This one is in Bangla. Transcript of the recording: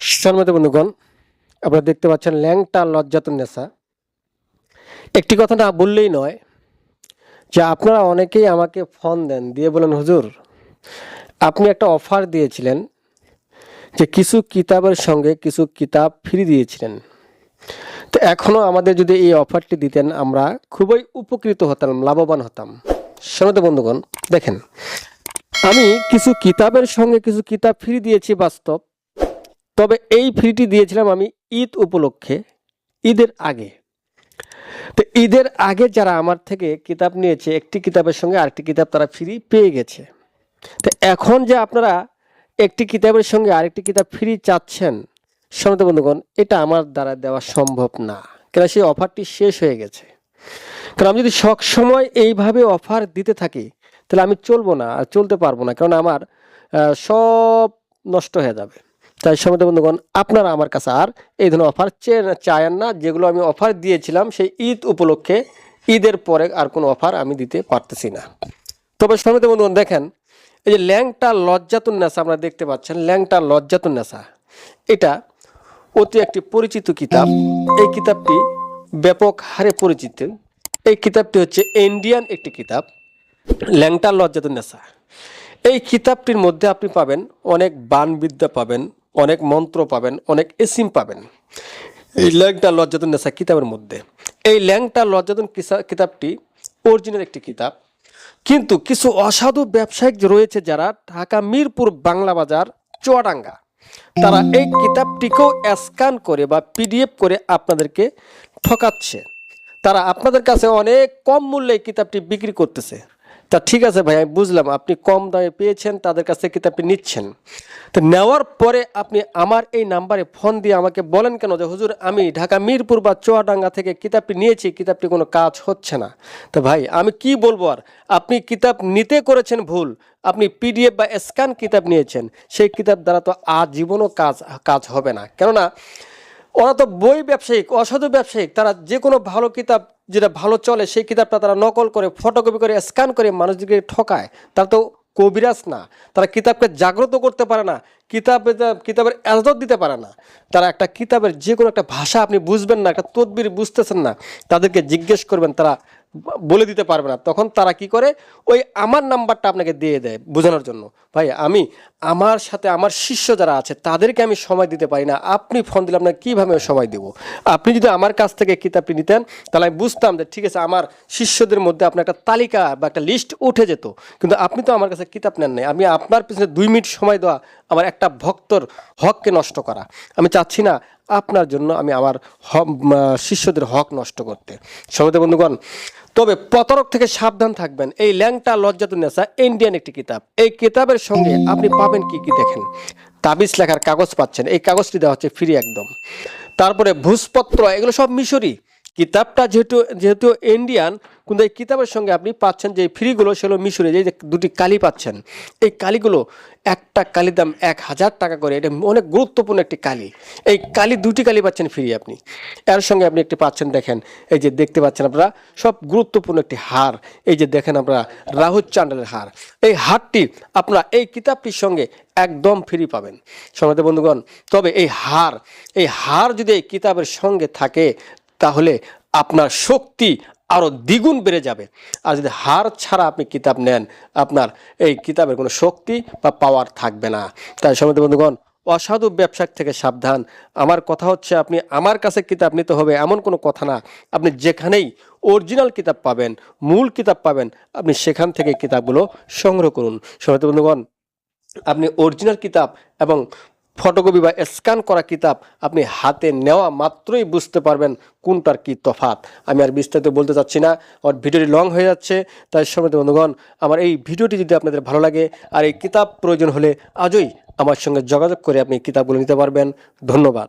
সম্মানিত বন্ধুগণ, আপনারা দেখতে পাচ্ছেন ল্যাংটা লজ্জাতুন্নেসা। একটি কথা না বললেই নয় যে আপনারা অনেকেই আমাকে ফোন দেন, দিয়ে বলেন, হুজুর আপনি একটা অফার দিয়েছিলেন যে কিছু কিতাবের সঙ্গে কিছু কিতাব ফ্রি দিয়েছিলেন। তো এখনও আমাদের যদি এই অফারটি দিতেন আমরা খুবই উপকৃত হতাম, লাভবান হতাম। সম্মানিত বন্ধুগণ, দেখেন, আমি কিছু কিতাবের সঙ্গে কিছু কিতাব ফ্রি দিয়েছি বাস্তব, তবে এই ফ্রিটি দিয়েছিলাম আমি ঈদ উপলক্ষে, ঈদের আগে। তো ঈদের আগে যারা আমার থেকে কিতাব নিয়েছে, একটি কিতাবের সঙ্গে আরেকটি কিতাব তারা ফ্রি পেয়ে গেছে। তো এখন যে আপনারা একটি কিতাবের সঙ্গে আরেকটি কিতাব ফ্রি চাচ্ছেন, সম্মানিত বন্ধুগণ, এটা আমার দ্বারা দেওয়া সম্ভব না, কেন সেই অফারটি শেষ হয়ে গেছে। কারণ আমি যদি সব সময় এইভাবে অফার দিতে থাকি তাহলে আমি চলবো না, আর চলতে পারবো না, কারণ আমার সব নষ্ট হয়ে যাবে। তাই সম্মানিত বন্ধুগণ, আপনারা আমার কাছে আর এই ধরনের অফার চায়েন না। যেগুলো আমি অফার দিয়েছিলাম সেই ঈদ উপলক্ষে, ঈদের পরে আর কোনো অফার আমি দিতে পারতেছি না। তবে সম্মানিত বন্ধুগণ, দেখেন, এই যে ল্যাংটা লজ্জাতুন্নেসা আপনারা দেখতে পাচ্ছেন, ল্যাংটা লজ্জাতুন্নেসা এটা অতি একটি পরিচিত কিতাব। এই কিতাবটি ব্যাপক হারে পরিচিত। এই কিতাবটি হচ্ছে ইন্ডিয়ান একটি কিতাব, ল্যাংটা লজ্জাতুন্নেসা। এই কিতাবটির মধ্যে আপনি পাবেন অনেক বাণবিদ্যা পাবেন, অনেক মন্ত্র পাবেন, অনেক এসিম পাবেন এই ল্যাংটা লজ্জাতুন্নেসা কিতাবের মধ্যে। এই ল্যাংটা লজ্জাতুন কিতাবটি অরিজিনাল একটি কিতাব, কিন্তু কিছু অসাধু ব্যবসায়িক রয়েছে যারা ঢাকা মিরপুর বাংলা বাজার চুয়াডাঙ্গা, তারা এই কিতাবটিকেও স্ক্যান করে বা পিডিএফ করে আপনাদেরকে ঠকাচ্ছে। তারা আপনাদের কাছে অনেক কম মূল্যে এই কিতাবটি বিক্রি করতেছে। তা ঠিক আছে ভাই, আমি বুঝলাম আপনি কম দামে পেয়েছেন, তাদের কাছে কিতাবটি নিচ্ছেন। তো নেওয়ার পরে আপনি আমার এই নাম্বারে ফোন দিয়ে আমাকে বলেন কেন যে হুজুর আমি ঢাকা মিরপুর বা চুয়াডাঙ্গা থেকে কিতাবটি নিয়েছি, কিতাবটি কোনো কাজ হচ্ছে না। তো ভাই আমি কি বলবো আর, আপনি কিতাব নিতে করেছেন ভুল, আপনি পিডিএফ বা স্ক্যান কিতাব নিয়েছেন, সেই কিতাব দ্বারা তো আজীবনও কাজ হবে না। কেননা ওরা তো বই ব্যবসায়িক, অসাধু ব্যবসায়িক, তারা যে কোনো ভালো কিতাব যেটা ভালো চলে সেই কিতাবটা তারা নকল করে, ফটোকপি করে, স্ক্যান করে মানুষদেরকে ঠকায়। তারা তো কবিরাজ না, তারা কিতাবকে জাগ্রত করতে পারে না, কিতাবের এজাজত দিতে পারে না। তারা একটা কিতাবের যে কোনো একটা ভাষা আপনি বুঝবেন না, একটা তদবির বুঝতেছেন না, তাদেরকে জিজ্ঞেস করবেন, তারা বলে দিতে পারবে না। তখন তারা কি করে, ওই আমার নাম্বারটা আপনাকে দিয়ে দেয় বোঝানোর জন্য। ভাই আমি আমার সাথে আমার শিষ্য যারা আছে তাদেরকে আমি সময় দিতে পারি না, আপনি ফোন দিলে আপনাকে কীভাবে সময় দেব? আপনি যদি আমার কাছ থেকে কিতাবটি নিতেন তাহলে আমি বুঝতাম যে ঠিক আছে, আমার শিষ্যদের মধ্যে আপনার একটা তালিকা বা একটা লিস্ট উঠে যেত। কিন্তু আপনি তো আমার কাছে কিতাব নেন নাই। আমি আপনার পিছনে 2 মিনিট সময় দেওয়া আমার একটা ভক্তর হককে নষ্ট করা। আমি চাচ্ছি না আপনার জন্য আমি আমার শিষ্যদের হক নষ্ট করতে। সম্মানিত বন্ধুগণ, তবে প্রতারক থেকে সাবধান থাকবেন। এই ল্যাংটা লজ্জাতুন্নেসা ইন্ডিয়ান একটি কিতাব। এই কিতাবের সঙ্গে আপনি পাবেন কি কি দেখেন, তাবিজ লেখার কাগজ পাচ্ছেন, এই কাগজটি দেওয়া হচ্ছে ফ্রি একদম। তারপরে ভূষপত্র, এগুলো সব মিশরি। কিতাবটা যেহেতু ইন্ডিয়ান, কিন্তু এই কিতাবের সঙ্গে আপনি পাচ্ছেন যে ফ্রিগুলো সেগুলো মিশরি। যে দুটি কালি পাচ্ছেন, এই কালিগুলো একটা কালির দাম 1000 টাকা করে। এটা অনেক গুরুত্বপূর্ণ একটি কালি। এই কালি, দুটি কালি পাচ্ছেন ফ্রি আপনি। এর সঙ্গে আপনি একটি পাচ্ছেন, দেখেন এই যে দেখতে পাচ্ছেন আপনারা, সব গুরুত্বপূর্ণ একটি হার। এই যে দেখেন আপনারা, রাহু চান্ডালের হার। এই হারটি আপনারা এই কিতাবটির সঙ্গে একদম ফ্রি পাবেন সম্মানিত বন্ধুগণ। তবে এই হার যদি এই কিতাবের সঙ্গে থাকে তাহলে আপনার শক্তি আরও দ্বিগুণ বেড়ে যাবে। আর যদি হার ছাড়া আপনি কিতাব নেন, আপনার এই কিতাবের কোনো শক্তি বা পাওয়ার থাকবে না। তাই সম্মানিত বন্ধুগণ, অসাধু ব্যবসায়িক থেকে সাবধান। আমার কথা হচ্ছে, আপনি আমার কাছে কিতাব নিতে হবে এমন কোনো কথা না। আপনি যেখানেই অরিজিনাল কিতাব পাবেন, মূল কিতাব পাবেন, আপনি সেখান থেকে কিতাবগুলো সংগ্রহ করুন। সম্মানিত বন্ধুগণ, আপনি অরিজিনাল কিতাব এবং ফটোকপি বা স্ক্যান করা কিতাব আপনি হাতে নেওয়া মাত্রই বুঝতে পারবেন কোনটার কি তফাৎ। আমি আর বিস্তারিত বলতে চাচ্ছি না, আমার ভিডিওটি লং হয়ে যাচ্ছে। তাই সম্মানিত বন্ধুগণ, আমার এই ভিডিওটি যদি আপনাদের ভালো লাগে আর এই কিতাব প্রয়োজন হলে আজই আমার সঙ্গে যোগাযোগ করে আপনি কিতাবগুলো নিতে পারবেন। ধন্যবাদ।